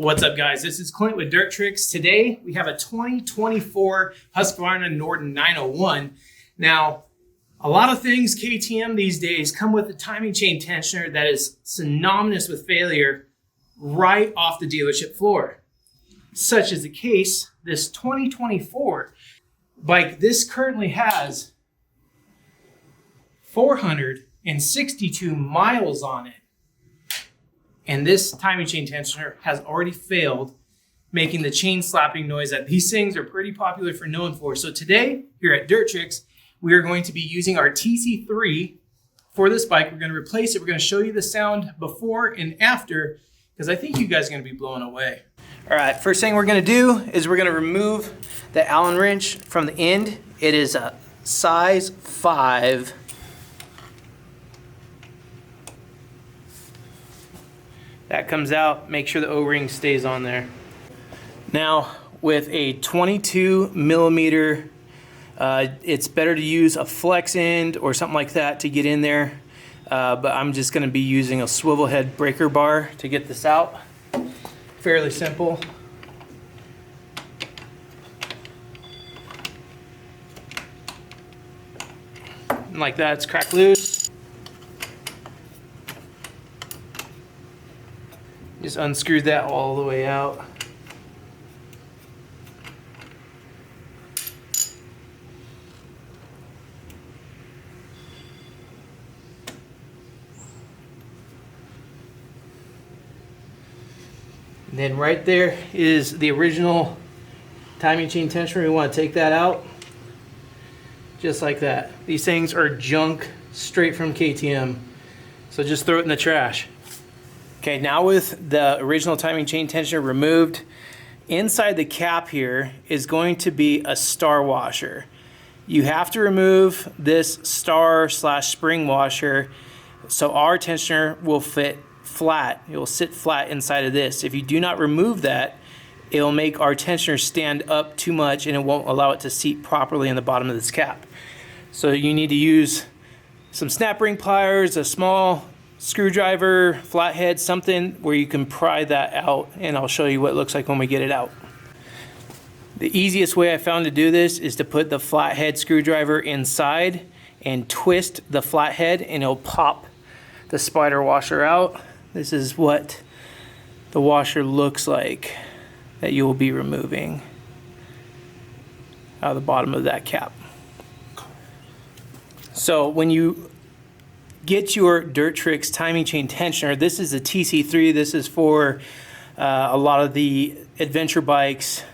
What's up, guys? This is Clint with Dirt Tricks. Today we have a 2024 Husqvarna Norden 901. Now, a lot of things KTM these days come with a timing chain tensioner that is synonymous with failure right off the dealership floor. Such is the case, this 2024 bike. This currently has 462 miles on it. And this timing chain tensioner has already failed, making the chain slapping noise that these things are pretty popular for known for. So today, here at Dirt Tricks, we are going to be using our TC3 for this bike. We're going to replace it. We're going to show you the sound before and after, because I think you guys are going to be blown away. All right, first thing we're going to do is we're going to remove the Allen wrench from the end. It is a size 5. That comes out, make sure the O-ring stays on there. Now, with a 22 millimeter, it's better to use a flex end or something like that to get in there. But I'm just gonna be using a swivel head breaker bar to get this out. Fairly simple. And like that, it's cracked loose. Just unscrewed that all the way out. And then right there is the original timing chain tensioner. We want to take that out. Just like that. These things are junk straight from KTM. So just throw it in the trash. Okay, now with the original timing chain tensioner removed, inside the cap here is going to be a star washer. You have to remove this star / spring washer so our tensioner will fit flat. It will sit flat inside of this. If you do not remove that, it will make our tensioner stand up too much and it won't allow it to seat properly in the bottom of this cap. So you need to use some snap ring pliers, a small screwdriver, flathead, something where you can pry that out, and I'll show you what it looks like when we get it out. The easiest way I found to do this is to put the flathead screwdriver inside and twist the flathead, and it'll pop the spider washer out. This is what the washer looks like that you will be removing out of the bottom of that cap. So when you get your Dirt Tricks timing chain tensioner, this is a TC3. This is for a lot of the adventure bikes,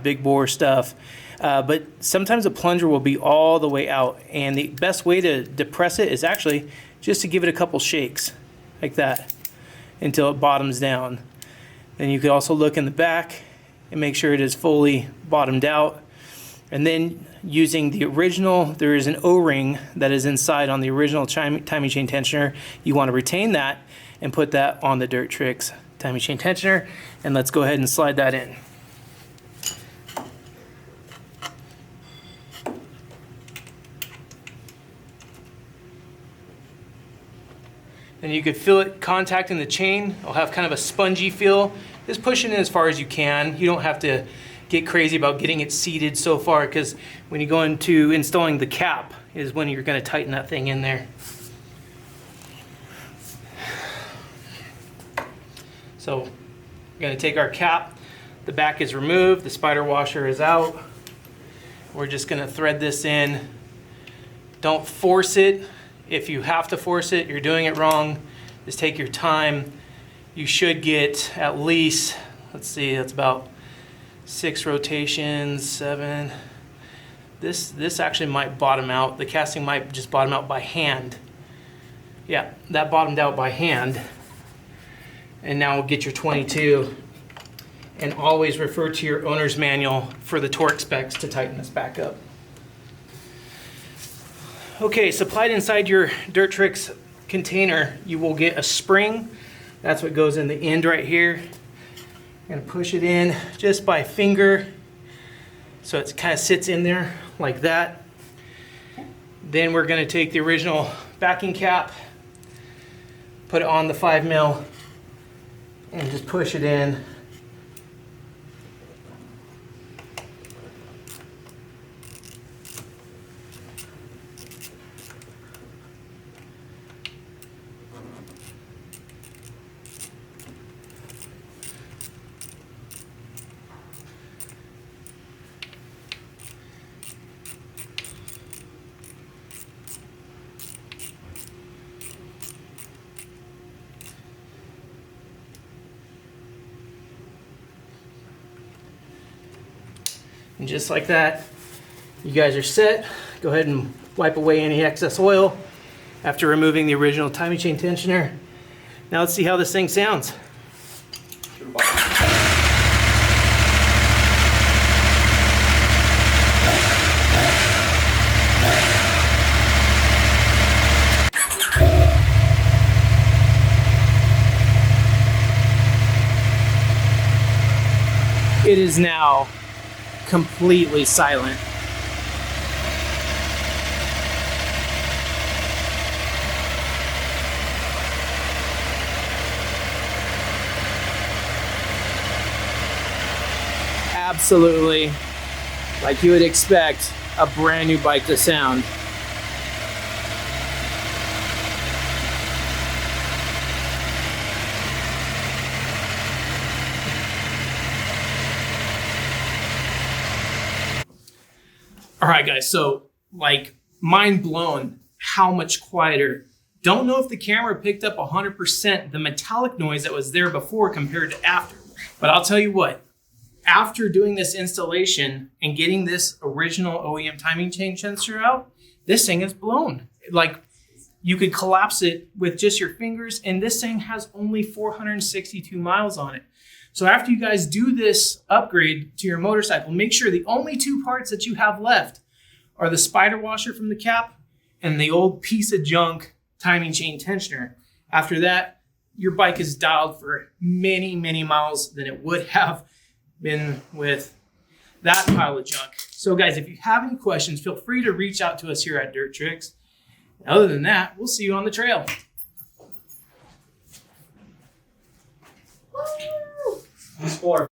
big bore stuff. But sometimes a plunger will be all the way out, and the best way to depress it is actually just to give it a couple shakes like that until it bottoms down. Then you could also look in the back and make sure it is fully bottomed out. And then using the original, there is an O-ring that is inside on the original timing chain tensioner. You want to retain that and put that on the Dirt Tricks timing chain tensioner. And let's go ahead and slide that in. And you could feel it contacting the chain. It'll have kind of a spongy feel. Just push it in as far as you can. You don't have to get crazy about getting it seated so far, because when you go into installing the cap is when you're going to tighten that thing in there. So we're going to take our cap, the back is removed, the spider washer is out. We're just going to thread this in. Don't force it. If you have to force it, you're doing it wrong. Just take your time. You should get at least, let's see, that's about 6 rotations, 7. This actually might bottom out. The casting might just bottom out by hand. Yeah, that bottomed out by hand. And now we'll get your 22. And always refer to your owner's manual for the torque specs to tighten this back up. Okay, supplied inside your Dirt Tricks container, you will get a spring. That's what goes in the end right here. I'm gonna push it in just by finger so it kind of sits in there like that. Then we're gonna take the original backing cap, put it on the 5 mil, and just push it in And just like that, you guys are set. Go ahead and wipe away any excess oil after removing the original timing chain tensioner. Now let's see how this thing sounds. It is now completely silent. Absolutely like you would expect a brand new bike to sound. All right, guys, so like mind blown how much quieter. Don't know if the camera picked up 100% the metallic noise that was there before compared to after, but I'll tell you what, after doing this installation and getting this original OEM timing chain sensor out, this thing is blown. Like you could collapse it with just your fingers, and this thing has only 462 miles on it. So after you guys do this upgrade to your motorcycle, make sure the only two parts that you have left are the spider washer from the cap and the old piece of junk timing chain tensioner. After that, your bike is dialed for many, many miles than it would have been with that pile of junk. So guys, if you have any questions, feel free to reach out to us here at Dirt Tricks. Other than that, we'll see you on the trail. Explore.